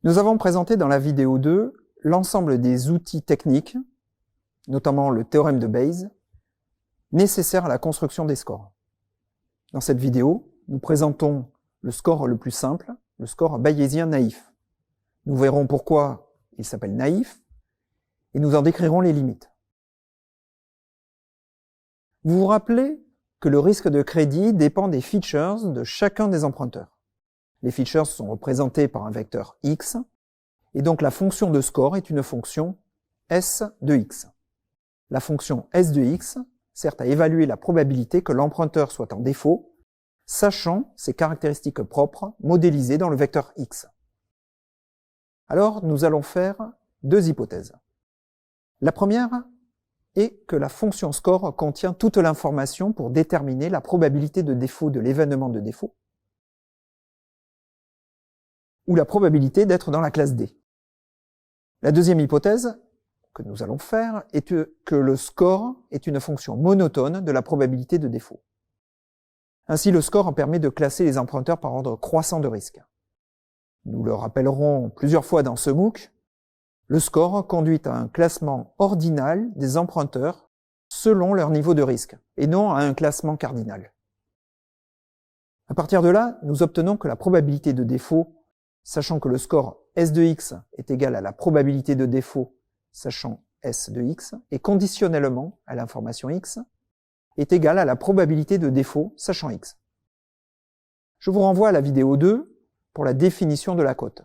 Nous avons présenté dans la vidéo 2 l'ensemble des outils techniques, notamment le théorème de Bayes, nécessaires à la construction des scores. Dans cette vidéo, nous présentons le score le plus simple, le score bayésien naïf. Nous verrons pourquoi il s'appelle naïf et nous en décrirons les limites. Vous vous rappelez que le risque de crédit dépend des features de chacun des emprunteurs. Les features sont représentées par un vecteur x, et donc la fonction de score est une fonction s de x. La fonction s de x sert à évaluer la probabilité que l'emprunteur soit en défaut, sachant ses caractéristiques propres modélisées dans le vecteur x. Alors, nous allons faire deux hypothèses. La première est que la fonction score contient toute l'information pour déterminer la probabilité de défaut de l'événement de défaut, ou la probabilité d'être dans la classe D. La deuxième hypothèse que nous allons faire est que le score est une fonction monotone de la probabilité de défaut. Ainsi, le score permet de classer les emprunteurs par ordre croissant de risque. Nous le rappellerons plusieurs fois dans ce MOOC, le score conduit à un classement ordinal des emprunteurs selon leur niveau de risque, et non à un classement cardinal. À partir de là, nous obtenons que la probabilité de défaut, sachant que le score S de x est égal à la probabilité de défaut, sachant S de x, et conditionnellement à l'information x, est égal à la probabilité de défaut, sachant x. Je vous renvoie à la vidéo 2 pour la définition de la cote.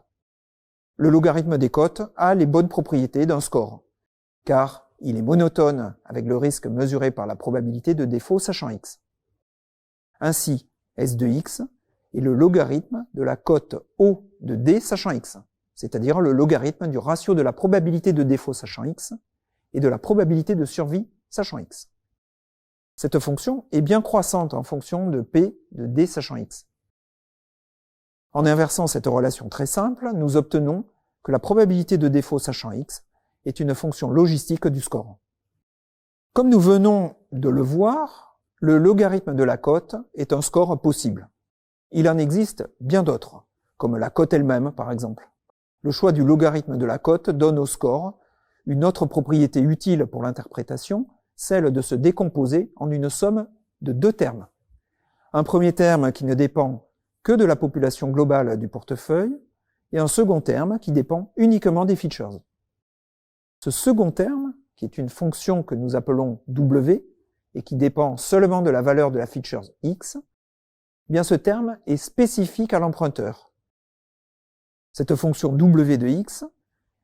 Le logarithme des cotes a les bonnes propriétés d'un score, car il est monotone avec le risque mesuré par la probabilité de défaut, sachant x. Ainsi, S de x est le logarithme de la cote O de D sachant x, c'est-à-dire le logarithme du ratio de la probabilité de défaut sachant x et de la probabilité de survie sachant x. Cette fonction est bien croissante en fonction de P de D sachant x. En inversant cette relation très simple, nous obtenons que la probabilité de défaut sachant x est une fonction logistique du score. Comme nous venons de le voir, le logarithme de la cote est un score possible. Il en existe bien d'autres, comme la cote elle-même par exemple. Le choix du logarithme de la cote donne au score une autre propriété utile pour l'interprétation, celle de se décomposer en une somme de deux termes. Un premier terme qui ne dépend que de la population globale du portefeuille, et un second terme qui dépend uniquement des features. Ce second terme, qui est une fonction que nous appelons W, et qui dépend seulement de la valeur de la feature x, eh bien ce terme est spécifique à l'emprunteur. Cette fonction W de x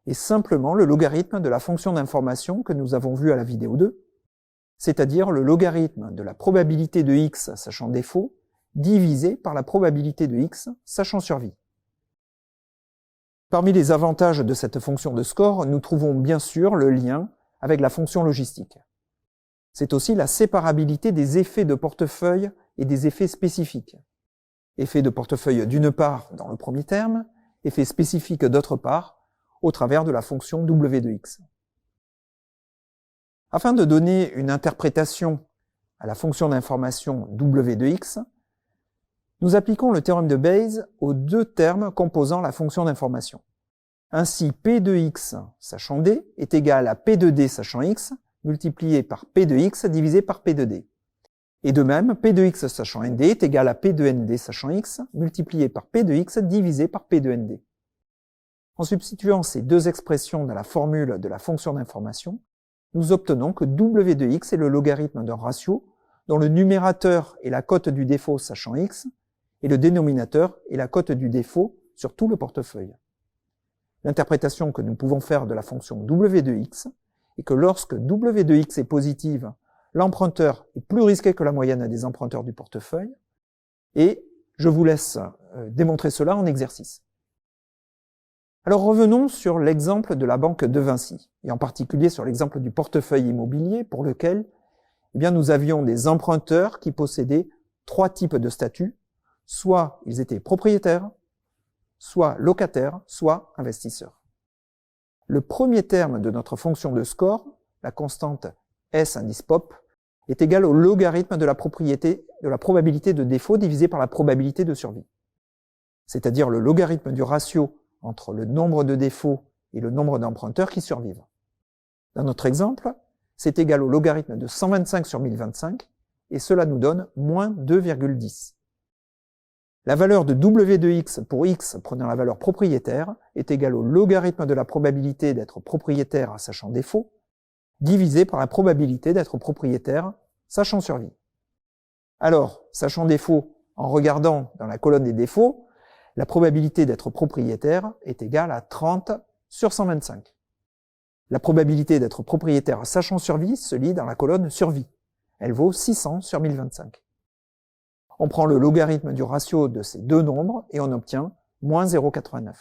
est simplement le logarithme de la fonction d'information que nous avons vue à la vidéo 2, c'est-à-dire le logarithme de la probabilité de x sachant défaut, divisé par la probabilité de x sachant survie. Parmi les avantages de cette fonction de score, nous trouvons bien sûr le lien avec la fonction logistique. C'est aussi la séparabilité des effets de portefeuille et des effets spécifiques. Effets de portefeuille d'une part dans le premier terme, effets spécifiques d'autre part, au travers de la fonction W de x. Afin de donner une interprétation à la fonction d'information W de x, nous appliquons le théorème de Bayes aux deux termes composant la fonction d'information. Ainsi, P de x sachant D est égal à P de D sachant x multiplié par P de x divisé par P de D. Et de même, P de x sachant ND est égal à P de ND sachant x multiplié par P de x divisé par P de ND. En substituant ces deux expressions dans la formule de la fonction d'information, nous obtenons que W de x est le logarithme d'un ratio dont le numérateur est la cote du défaut sachant x et le dénominateur est la cote du défaut sur tout le portefeuille. L'interprétation que nous pouvons faire de la fonction W de x est que lorsque W de x est positive, l'emprunteur est plus risqué que la moyenne des emprunteurs du portefeuille, et je vous laisse démontrer cela en exercice. Alors revenons sur l'exemple de la banque de Vinci, et en particulier sur l'exemple du portefeuille immobilier pour lequel eh bien, nous avions des emprunteurs qui possédaient trois types de statuts, soit ils étaient propriétaires, soit locataires, soit investisseurs. Le premier terme de notre fonction de score, la constante S indice pop, est égal au logarithme de la probabilité de défaut divisé par la probabilité de survie. C'est-à-dire le logarithme du ratio entre le nombre de défauts et le nombre d'emprunteurs qui survivent. Dans notre exemple, c'est égal au logarithme de 125 sur 1025, et cela nous donne moins 2,10. La valeur de W de x pour x prenant la valeur propriétaire est égale au logarithme de la probabilité d'être propriétaire sachant défaut, divisé par la probabilité d'être propriétaire sachant survie. Alors, sachant défaut, en regardant dans la colonne des défauts, la probabilité d'être propriétaire est égale à 30 sur 125. La probabilité d'être propriétaire sachant survie se lit dans la colonne survie. Elle vaut 600 sur 1025. On prend le logarithme du ratio de ces deux nombres et on obtient moins 0,89.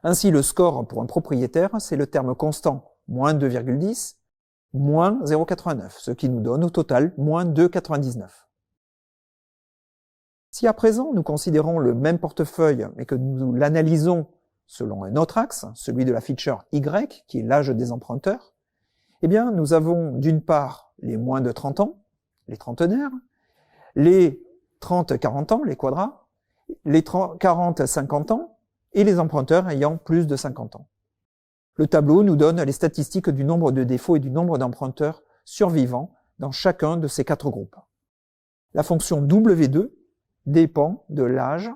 Ainsi, le score pour un propriétaire, c'est le terme constant moins 2,10 moins 0,89, ce qui nous donne au total moins 2,99. Si à présent nous considérons le même portefeuille mais que nous l'analysons selon un autre axe, celui de la feature Y, qui est l'âge des emprunteurs, eh bien nous avons d'une part les moins de 30 ans, les trentenaires, les 30-40 ans, les quadras, les 40-50 ans, et les emprunteurs ayant plus de 50 ans. Le tableau nous donne les statistiques du nombre de défauts et du nombre d'emprunteurs survivants dans chacun de ces quatre groupes. La fonction W2 dépend de l'âge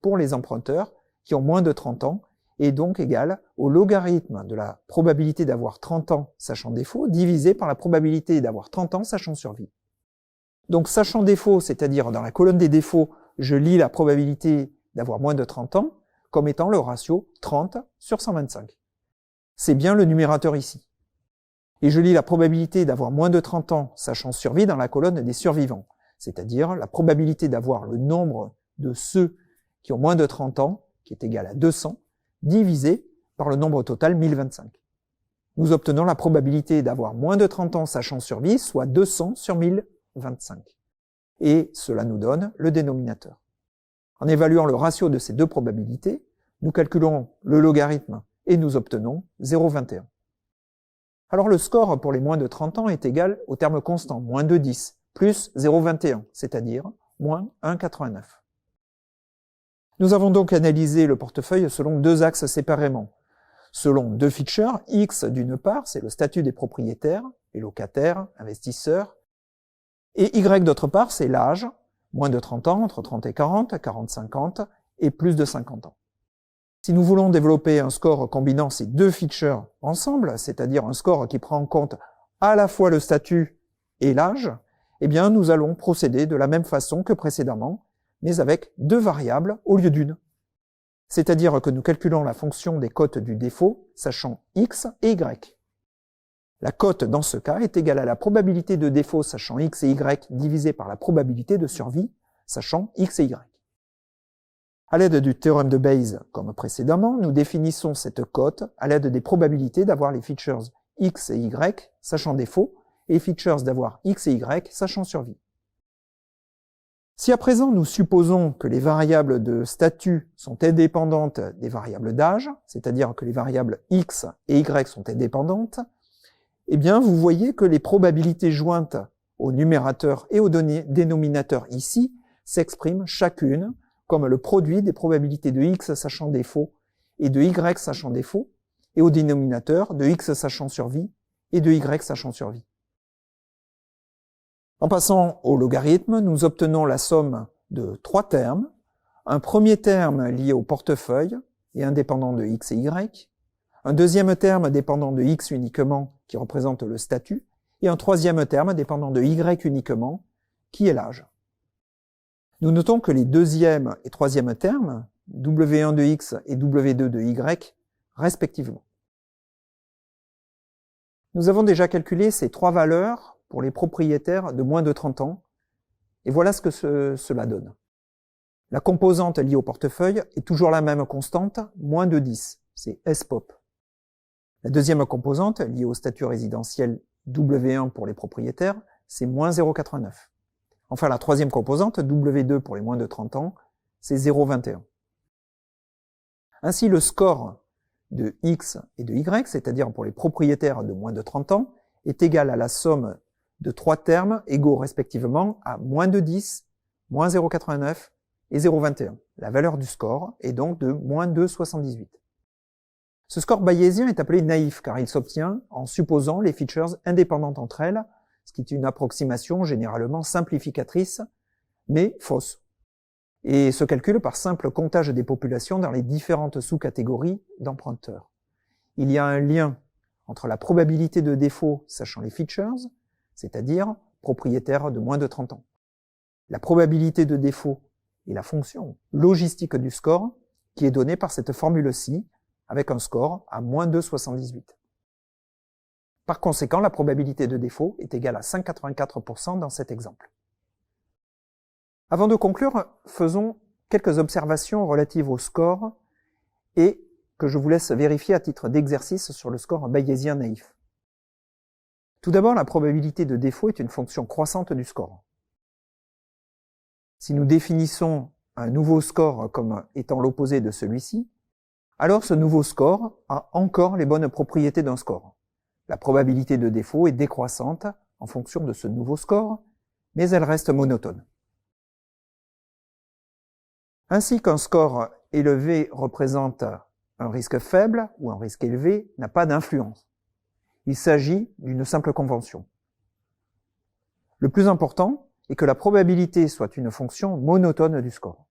pour les emprunteurs qui ont moins de 30 ans et donc égale au logarithme de la probabilité d'avoir 30 ans sachant défaut divisé par la probabilité d'avoir 30 ans sachant survie. Donc sachant défaut, c'est-à-dire dans la colonne des défauts, je lis la probabilité d'avoir moins de 30 ans comme étant le ratio 30 sur 125. C'est bien le numérateur ici. Et je lis la probabilité d'avoir moins de 30 ans sachant survie dans la colonne des survivants, c'est-à-dire la probabilité d'avoir le nombre de ceux qui ont moins de 30 ans, qui est égal à 200, divisé par le nombre total 1025. Nous obtenons la probabilité d'avoir moins de 30 ans sachant survie, soit 200 sur 1025. Et cela nous donne le dénominateur. En évaluant le ratio de ces deux probabilités, nous calculons le logarithme et nous obtenons 0,21. Alors le score pour les moins de 30 ans est égal au terme constant, moins 2,10, plus 0,21, c'est-à-dire moins 1,89. Nous avons donc analysé le portefeuille selon deux axes séparément. Selon deux features, X d'une part, c'est le statut des propriétaires, les locataires, investisseurs, et Y d'autre part, c'est l'âge, moins de 30 ans, entre 30 et 40, 40-50, et plus de 50 ans. Si nous voulons développer un score combinant ces deux features ensemble, c'est-à-dire un score qui prend en compte à la fois le statut et l'âge, eh bien nous allons procéder de la même façon que précédemment, mais avec deux variables au lieu d'une. C'est-à-dire que nous calculons la fonction des cotes du défaut, sachant x et y. La cote dans ce cas est égale à la probabilité de défaut, sachant x et y, divisée par la probabilité de survie, sachant x et y. À l'aide du théorème de Bayes, comme précédemment, nous définissons cette cote à l'aide des probabilités d'avoir les features x et y, sachant défaut, et les features d'avoir x et y, sachant survie. Si à présent nous supposons que les variables de statut sont indépendantes des variables d'âge, c'est-à-dire que les variables x et y sont indépendantes, eh bien vous voyez que les probabilités jointes au numérateur et au dénominateur ici s'expriment chacune comme le produit des probabilités de x sachant défaut et de y sachant défaut, et au dénominateur de x sachant survie et de y sachant survie. En passant au logarithme, nous obtenons la somme de trois termes, un premier terme lié au portefeuille et indépendant de x et y, un deuxième terme dépendant de x uniquement qui représente le statut, et un troisième terme dépendant de y uniquement qui est l'âge. Nous notons que les deuxième et troisième termes, W1 de x et W2 de y, respectivement. Nous avons déjà calculé ces trois valeurs pour les propriétaires de moins de 30 ans, et voilà ce que cela donne. La composante liée au portefeuille est toujours la même constante, moins de 10, c'est SPOP. La deuxième composante liée au statut résidentiel W1 pour les propriétaires, c'est moins 0,89. Enfin, la troisième composante, W2 pour les moins de 30 ans, c'est 0,21. Ainsi, le score de X et de Y, c'est-à-dire pour les propriétaires de moins de 30 ans, est égal à la somme de trois termes égaux respectivement à moins de 10, moins 0,89 et 0,21. La valeur du score est donc de moins 2,78. Ce score bayésien est appelé naïf car il s'obtient en supposant les features indépendantes entre elles, ce qui est une approximation généralement simplificatrice, mais fausse, et se calcule par simple comptage des populations dans les différentes sous-catégories d'emprunteurs. Il y a un lien entre la probabilité de défaut sachant les features, c'est-à-dire propriétaires de moins de 30 ans, la probabilité de défaut et la fonction logistique du score qui est donnée par cette formule-ci avec un score à moins 2,78. Par conséquent, la probabilité de défaut est égale à 5,84% dans cet exemple. Avant de conclure, faisons quelques observations relatives au score et que je vous laisse vérifier à titre d'exercice sur le score bayésien naïf. Tout d'abord, la probabilité de défaut est une fonction croissante du score. Si nous définissons un nouveau score comme étant l'opposé de celui-ci, alors ce nouveau score a encore les bonnes propriétés d'un score. La probabilité de défaut est décroissante en fonction de ce nouveau score, mais elle reste monotone. Ainsi qu'un score élevé représente un risque faible ou un risque élevé n'a pas d'influence. Il s'agit d'une simple convention. Le plus important est que la probabilité soit une fonction monotone du score.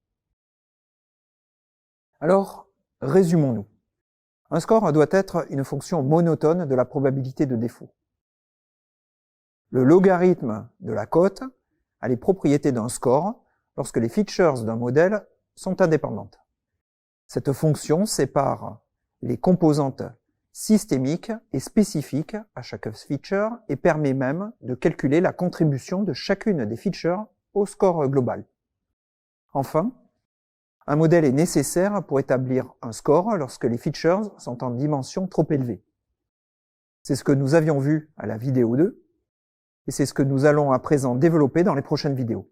Alors, résumons-nous. Un score doit être une fonction monotone de la probabilité de défaut. Le logarithme de la cote a les propriétés d'un score lorsque les features d'un modèle sont indépendantes. Cette fonction sépare les composantes systémiques et spécifiques à chaque feature et permet même de calculer la contribution de chacune des features au score global. Enfin, un modèle est nécessaire pour établir un score lorsque les features sont en dimension trop élevée. C'est ce que nous avions vu à la vidéo 2, et c'est ce que nous allons à présent développer dans les prochaines vidéos.